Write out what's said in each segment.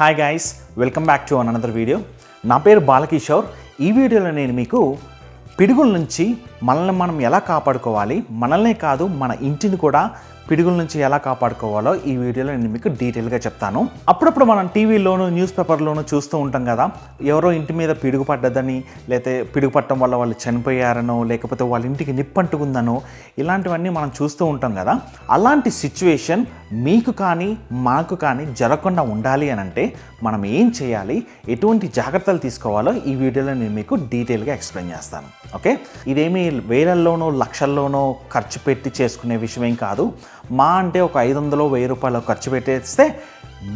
Hi guys, welcome back to another video. నా పేరు బాలకిషోర్. ఈ వీడియోలో నేను మీకు పిడుగుల నుంచి మనల్ని మనం ఎలా కాపాడుకోవాలి, మనల్నే కాదు మన ఇంటిని కూడా పిడుగుల నుంచి ఎలా కాపాడుకోవాలో ఈ వీడియోలో నేను మీకు డీటెయిల్గా చెప్తాను. అప్పుడప్పుడు మనం టీవీలోను న్యూస్ పేపర్లోనూ చూస్తూ ఉంటాం కదా, ఎవరో ఇంటి మీద పిడుగు పడ్డదని, లేకపోతే పిడుగు పట్టడం వల్ల వాళ్ళు చనిపోయారనో, లేకపోతే వాళ్ళ ఇంటికి నిప్పంటుకుందనో, ఇలాంటివన్నీ మనం చూస్తూ ఉంటాం కదా. అలాంటి సిచ్యువేషన్ మీకు కానీ మాకు కానీ జరగకుండా ఉండాలి అని అంటే మనం ఏం చేయాలి, ఎటువంటి జాగ్రత్తలు తీసుకోవాలో ఈ వీడియోలో నేను మీకు డీటెయిల్గా ఎక్స్ప్లెయిన్ చేస్తాను. ఓకే, ఇదేమీ వేలల్లోనో లక్షల్లోనో ఖర్చు పెట్టి చేసుకునే విషయం కాదు. మా అంటే ఒక 500-1000 రూపాయలు ఖర్చు పెట్టేస్తే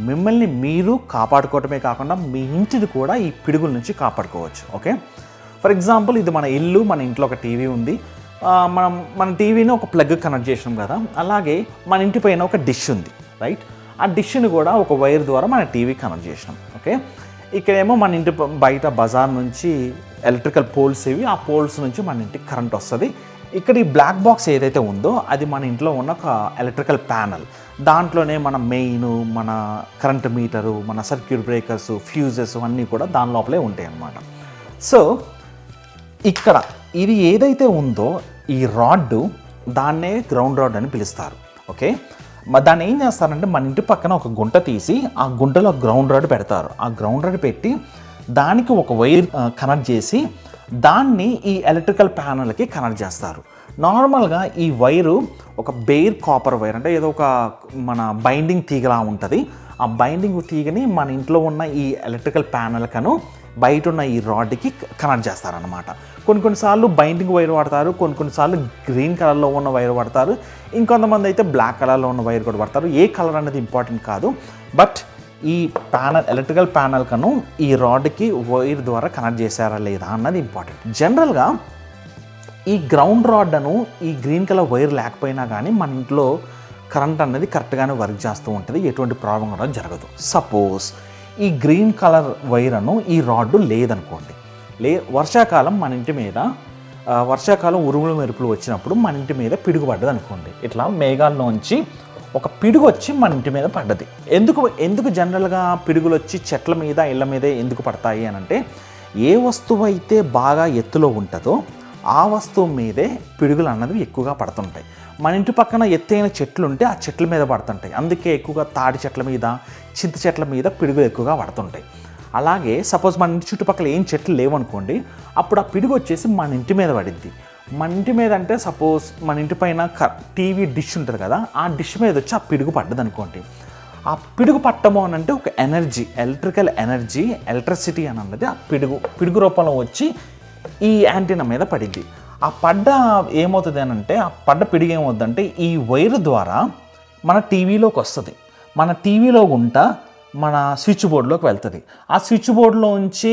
మిమ్మల్ని మీరు కాపాడుకోవటమే కాకుండా మీ ఇంటిని కూడా ఈ పిడుగుల నుంచి కాపాడుకోవచ్చు. ఓకే, ఫర్ ఎగ్జాంపుల్ ఇది మన ఇల్లు, మన ఇంట్లో ఒక టీవీ ఉంది. మన టీవీని ఒక ప్లగ్ కనెక్ట్ చేసినాం కదా, అలాగే మన ఇంటి పైన ఒక డిష్ ఉంది, రైట్? ఆ డిష్ని కూడా ఒక వైర్ ద్వారా మన టీవీ కనెక్ట్ చేసినాం. ఓకే, ఇక్కడేమో మన ఇంటి బయట బజార్ నుంచి ఎలక్ట్రికల్ పోల్స్ ఇవి, ఆ పోల్స్ నుంచి మన ఇంటికి కరెంట్ వస్తుంది. ఇక్కడ ఈ బ్లాక్ బాక్స్ ఏదైతే ఉందో అది మన ఇంట్లో ఉన్న ఒక ఎలక్ట్రికల్ ప్యానల్. దాంట్లోనే మన మెయిన్, మన కరెంట్ మీటరు, మన సర్క్యూట్ బ్రేకర్స్, ఫ్యూజెస్ అన్నీ కూడా దాని లోపలే ఉంటాయి అన్నమాట. సో ఇక్కడ ఇది ఏదైతే ఉందో ఈ రాడ్, దాన్నే గ్రౌండ్ రాడ్ అని పిలుస్తారు. ఓకే, దాన్ని ఏం చేస్తారంటే మన ఇంటి పక్కన ఒక గుంట తీసి ఆ గుంటలో గ్రౌండ్ రాడ్ పెడతారు. ఆ గ్రౌండ్ రాడ్ పెట్టి దానికి ఒక వైర్ కనెక్ట్ చేసి దాన్ని ఈ ఎలక్ట్రికల్ ప్యానల్కి కనెక్ట్ చేస్తారు. నార్మల్గా ఈ వైరు ఒక బెయిర్ కాపర్ వైర్, అంటే ఏదో ఒక మన బైండింగ్ తీగలా ఉంటుంది. ఆ బైండింగ్ తీగని మన ఇంట్లో ఉన్న ఈ ఎలక్ట్రికల్ ప్యానల్కను బయట ఉన్న ఈ రాడ్కి కనెక్ట్ చేస్తారనమాట. కొన్నిసార్లు బైండింగ్ వైర్ వాడతారు, కొన్నిసార్లు గ్రీన్ కలర్లో ఉన్న వైర్ వాడతారు, ఇంకొంతమంది అయితే బ్లాక్ కలర్లో ఉన్న వైర్ కూడా వాడతారు. ఏ కలర్ అనేది ఇంపార్టెంట్ కాదు, బట్ ఈ ప్యానల్, ఎలక్ట్రికల్ ప్యానల్ కను ఈ రాడ్కి వైర్ ద్వారా కనెక్ట్ చేశారా లేదా అన్నది ఇంపార్టెంట్. జనరల్గా ఈ గ్రౌండ్ రాడ్ అను ఈ గ్రీన్ కలర్ వైర్ లేకపోయినా కానీ మన ఇంట్లో కరెంట్ అనేది కరెక్ట్గానే వర్క్ చేస్తూ ఉంటుంది, ఎటువంటి ప్రాబ్లం కూడా జరగదు. సపోజ్ ఈ గ్రీన్ కలర్ వైర్ అను ఈ రాడ్ లేదనుకోండి, వర్షాకాలం మన ఇంటి మీద వర్షాకాలం ఉరుములు మెరుపులు వచ్చినప్పుడు మన ఇంటి మీద పిడుగు పడ్డది అనుకోండి, ఇట్లా మేఘాల్లోంచి ఒక పిడుగు వచ్చి మన ఇంటి మీద పడ్డది. ఎందుకు జనరల్గా పిడుగులు వచ్చి చెట్ల మీద, ఇళ్ళ మీద ఎందుకు పడతాయి అని అంటే, ఏ వస్తువు అయితే బాగా ఎత్తులో ఉంటుందో ఆ వస్తువు మీదే పిడుగులు అన్నది ఎక్కువగా పడుతుంటాయి. మన ఇంటి పక్కన ఎత్తైన చెట్లు ఉంటే ఆ చెట్ల మీద పడుతుంటాయి. అందుకే ఎక్కువగా తాడి చెట్ల మీద, చింత చెట్ల మీద పిడుగులు ఎక్కువగా పడుతుంటాయి. అలాగే సపోజ్ మన ఇంటి చుట్టుపక్కల ఏం చెట్లు లేవనుకోండి, అప్పుడు ఆ పిడుగు వచ్చేసి మన ఇంటి మీద పడిద్ది. మన ఇంటి మీద అంటే సపోజ్ మన ఇంటి పైన టీవీ డిష్ ఉంటుంది కదా, ఆ డిష్ మీద వచ్చి ఆ పిడుగు పడ్డది అనుకోండి. ఆ పిడుగు పట్టము అని అంటే ఒక ఎనర్జీ, ఎలక్ట్రికల్ ఎనర్జీ, ఎలక్ట్రిసిటీ అని అన్నది ఆ పిడుగు రూపంలో వచ్చి ఈ యాంటీనా మీద పడిద్ది. ఆ పడ్డ ఏమవుతుంది అని అంటే, ఆ పడ్డ పిడుగు ఏమవుతుందంటే ఈ వైర్ ద్వారా మన టీవీలోకి వస్తుంది. మన టీవీలో గుంట మన స్విచ్ బోర్డులోకి వెళ్తుంది. ఆ స్విచ్ బోర్డులోంచి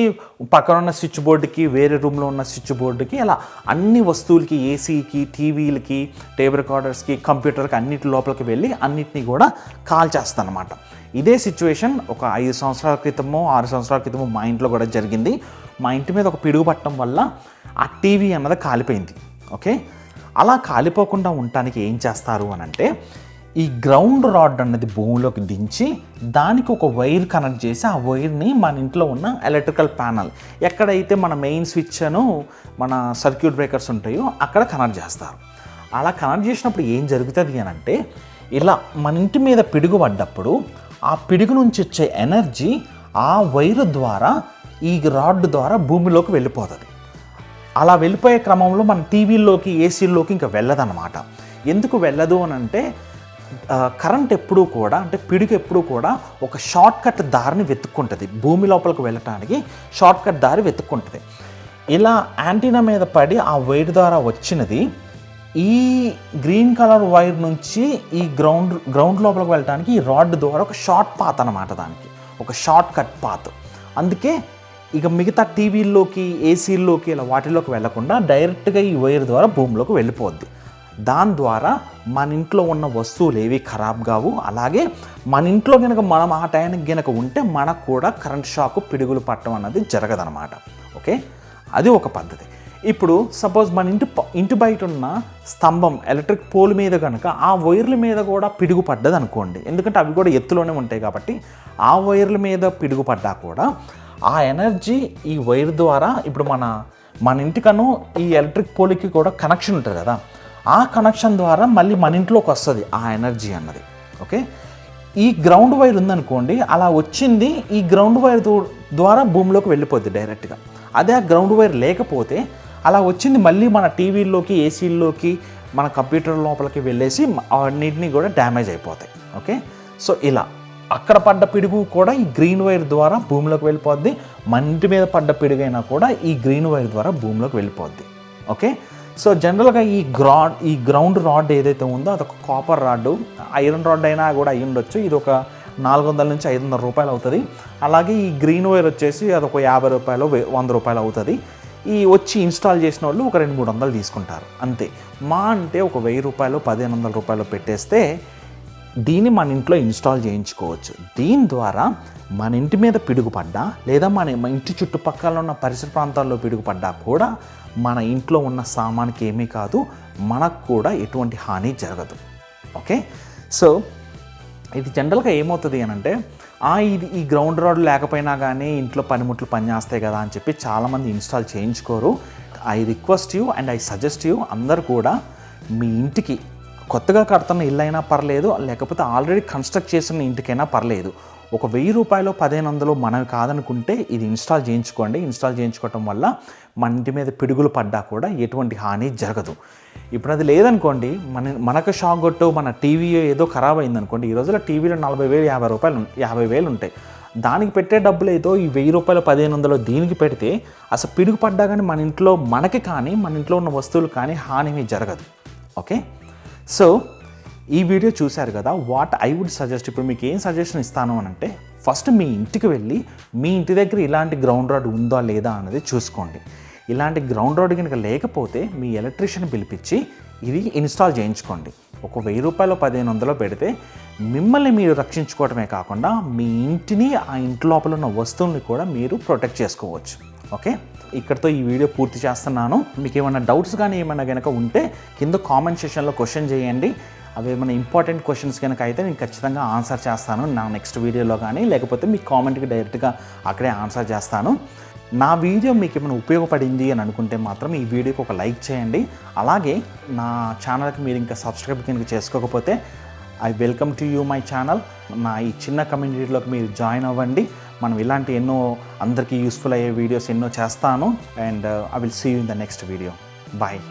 పక్కన ఉన్న స్విచ్ బోర్డుకి, వేరే రూమ్లో ఉన్న స్విచ్ బోర్డుకి, అలా అన్ని వస్తువులకి, ఏసీకి, టీవీలకి, టేప్ రికార్డర్స్కి, కంప్యూటర్కి, అన్నిటి లోపలికి వెళ్ళి అన్నిటినీ కూడా కాల్ చేస్తాను అనమాట. ఇదే సిచ్యువేషన్ ఒక 5 సంవత్సరాల క్రితమో 6 సంవత్సరాల క్రితమో మా ఇంట్లో కూడా జరిగింది. మా ఇంటి మీద ఒక పిడుగు పట్టడం వల్ల ఆ టీవీ అన్నది కాలిపోయింది. ఓకే, అలా కాలిపోకుండా ఉండటానికి ఏం చేస్తారు అని అంటే, ఈ గ్రౌండ్ రాడ్ అన్నది భూమిలోకి దించి దానికి ఒక వైర్ కనెక్ట్ చేసి ఆ వైర్ని మన ఇంట్లో ఉన్న ఎలక్ట్రికల్ ప్యానల్, ఎక్కడైతే మన మెయిన్ స్విచ్ అను మన సర్క్యూట్ బ్రేకర్స్ ఉంటాయో అక్కడ కనెక్ట్ చేస్తారు. అలా కనెక్ట్ చేసినప్పుడు ఏం జరుగుతుంది అని అంటే, ఇలా మన ఇంటి మీద పిడుగు పడ్డప్పుడు ఆ పిడుగు నుంచి వచ్చే ఎనర్జీ ఆ వైర్ ద్వారా, ఈ రాడ్ ద్వారా భూమిలోకి వెళ్ళిపోతుంది. అలా వెళ్ళిపోయే క్రమంలో మన టీవీల్లోకి, ఏసీల్లోకి ఇంకా వెళ్ళదన్నమాట. ఎందుకు వెళ్ళదు అని అంటే, కరెంట్ ఎప్పుడూ కూడా, అంటే పిడుగు ఎప్పుడూ కూడా ఒక షార్ట్ కట్ దారిని వెతుక్కుంటుంది. భూమి లోపలికి వెళ్ళటానికి షార్ట్ కట్ దారి వెతుక్కుంటుంది. ఇలా యాంటీనా మీద పడి ఆ వైర్ ద్వారా వచ్చినది ఈ గ్రీన్ కలర్ వైర్ నుంచి ఈ గ్రౌండ్ లోపలికి వెళ్ళటానికి ఈ రాడ్ ద్వారా ఒక షార్ట్ పాత్ అన్నమాట, దానికి ఒక షార్ట్ కట్ పాత్. అందుకే ఇక మిగతా టీవీల్లోకి, ఏసీల్లోకి, ఇలా వాటిలోకి వెళ్లకుండా డైరెక్ట్గా ఈ వైర్ ద్వారా భూమిలోకి వెళ్ళిపోద్ది. దాని ద్వారా మన ఇంట్లో ఉన్న వస్తువులు ఏవి ఖరాబ్ కావు. అలాగే మన ఇంట్లో కనుక మనం ఆ టైంకి కనుక ఉంటే మనకు కూడా కరెంట్ షాక్, పిడుగులు పట్టడం అన్నది జరగదనమాట. ఓకే, అది ఒక పద్ధతి. ఇప్పుడు సపోజ్ మన ఇంటి బయట ఉన్న స్తంభం ఎలక్ట్రిక్ పోల్ మీద కనుక ఆ వైర్ల మీద కూడా పిడుగు పడ్డది అనుకోండి, ఎందుకంటే అవి కూడా ఎత్తులోనే ఉంటాయి కాబట్టి ఆ వైర్ల మీద పిడుగు పడ్డా కూడా ఆ ఎనర్జీ ఈ వైర్ ద్వారా ఇప్పుడు మన ఇంటికను ఈ ఎలక్ట్రిక్ పోల్కి కూడా కనెక్షన్ ఉంటుంది కదా, ఆ కనెక్షన్ ద్వారా మళ్ళీ మన ఇంట్లోకి వస్తుంది ఆ ఎనర్జీ అన్నది. ఓకే, ఈ గ్రౌండ్ వైర్ ఉందనుకోండి, అలా వచ్చింది ఈ గ్రౌండ్ వైర్ ద్వారా భూమిలోకి వెళ్ళిపోద్ది డైరెక్ట్గా. అదే ఆ గ్రౌండ్ వైర్ లేకపోతే అలా వచ్చింది మళ్ళీ మన టీవీల్లోకి, ఏసీల్లోకి, మన కంప్యూటర్ లోపలికి వెళ్ళేసి అన్నింటినీ కూడా డ్యామేజ్ అయిపోతాయి. ఓకే, సో ఇలా అక్కడ పడ్డ పిడుగు కూడా ఈ గ్రీన్ వైర్ ద్వారా భూమిలోకి వెళ్ళిపోద్ది, మన ఇంటి మీద పడ్డ పిడుగైనా కూడా ఈ గ్రీన్ వైర్ ద్వారా భూమిలోకి వెళ్ళిపోద్ది. ఓకే, సో జనరల్గా ఈ గ్రౌండ్ రాడ్ ఏదైతే ఉందో అదొక కాపర్ రాడ్, ఐరన్ రాడ్ అయినా కూడా అయ్యి ఉండొచ్చు. ఇది ఒక 400 నుంచి 500 రూపాయలు అవుతుంది. అలాగే ఈ గ్రీన్ వైర్ వచ్చేసి అదొక 50 రూపాయలు 100 రూపాయలు అవుతుంది. ఈ వచ్చి ఇన్స్టాల్ చేసిన వాళ్ళు ఒక 200-300 తీసుకుంటారు అంతే. మా అంటే ఒక 1000 రూపాయలు 1500 రూపాయలు పెట్టేస్తే దీన్ని మన ఇంట్లో ఇన్స్టాల్ చేయించుకోవచ్చు. దీని ద్వారా మన ఇంటి మీద పిడుగుపడ్డా లేదా మన ఇంటి చుట్టుపక్కల ఉన్న పరిసర ప్రాంతాల్లో పిడుగుపడ్డా కూడా మన ఇంట్లో ఉన్న సామాన్కి ఏమీ కాదు, మనకు కూడా ఎటువంటి హాని జరగదు. ఓకే, సో ఇది జనరల్గా ఏమవుతుంది అని అంటే ఇది ఈ గ్రౌండ్ రాడ్ లేకపోయినా కానీ ఇంట్లో పనిముట్లు పనిచేస్తాయి కదా అని చెప్పి చాలామంది ఇన్స్టాల్ చేయించుకోరు. I request you and I suggest you, అందరు కూడా మీ ఇంటికి కొత్తగా కడుతున్న ఇల్లు అయినా పర్లేదు, లేకపోతే ఆల్రెడీ కన్స్ట్రక్ట్ చేసిన ఇంటికైనా పర్లేదు, ఒక 1000 రూపాయలు 1500 మనవి కాదనుకుంటే ఇది ఇన్స్టాల్ చేయించుకోండి. ఇన్స్టాల్ చేయించుకోవటం వల్ల మన ఇంటి మీద పిడుగులు పడ్డా కూడా ఎటువంటి హాని జరగదు. ఇప్పుడు అది లేదనుకోండి, మనకు షాక్ కొట్టు మన టీవీ ఏదో ఖరాబ్ అయిందనుకోండి, ఈ రోజుల్లో టీవీలో 40,000 50,000 ఉంటాయి. దానికి పెట్టే డబ్బులు ఏదో ఈ 1000 రూపాయలు 1500 దీనికి పెడితే అసలు పిడుగు పడ్డా కానీ మన ఇంట్లో మనకి కానీ మన ఇంట్లో ఉన్న వస్తువులు కానీ హాని జరగదు. ఓకే, సో ఈ వీడియో చూశారు కదా, వాట్ ఐ వుడ్ సజెస్ట్. ఇప్పుడు మీకు ఏం సజెషన్ ఇస్తాను అని అంటే, ఫస్ట్ మీ ఇంటికి వెళ్ళి మీ ఇంటి దగ్గర ఇలాంటి గ్రౌండ్ రాడ్ ఉందా లేదా అన్నది చూసుకోండి. ఇలాంటి గ్రౌండ్ రాడ్ కనుక లేకపోతే మీ ఎలక్ట్రీషియన్ పిలిపించి ఇది ఇన్స్టాల్ చేయించుకోండి. ఒక 1000 రూపాయలు 1500 పెడితే మిమ్మల్ని మీరు రక్షించుకోవడమే కాకుండా మీ ఇంటిని ఆ ఇంటి లోపల ఉన్న వస్తువుల్ని కూడా మీరు ప్రొటెక్ట్ చేసుకోవచ్చు. ఓకే, ఇక్కడితో ఈ వీడియో పూర్తి చేస్తున్నాను. మీకు ఏమైనా డౌట్స్ కానీ ఏమైనా కనుక ఉంటే కింద కామెంట్ సెక్షన్లో క్వశ్చన్ చేయండి. అవి ఏమైనా ఇంపార్టెంట్ క్వశ్చన్స్ కనుక అయితే నేను ఖచ్చితంగా ఆన్సర్ చేస్తాను నా నెక్స్ట్ వీడియోలో కానీ, లేకపోతే మీ కామెంట్కి డైరెక్ట్గా అక్కడే ఆన్సర్ చేస్తాను. నా వీడియో మీకు ఏమైనా ఉపయోగపడింది అని అనుకుంటే మాత్రం ఈ వీడియోకి ఒక లైక్ చేయండి. అలాగే నా ఛానల్కి మీరు ఇంకా సబ్స్క్రైబ్ కనుక చేసుకోకపోతే I welcome to you my channel. నా ఈ చిన్న కమ్యూనిటీలోకి మీరు జాయిన్ అవ్వండి. మనం ఇలాంటి ఎన్నో అందరికీ యూస్ఫుల్ అయ్యే వీడియోస్ ఎన్నో చేస్తాను. And I will see you in the next video. Bye.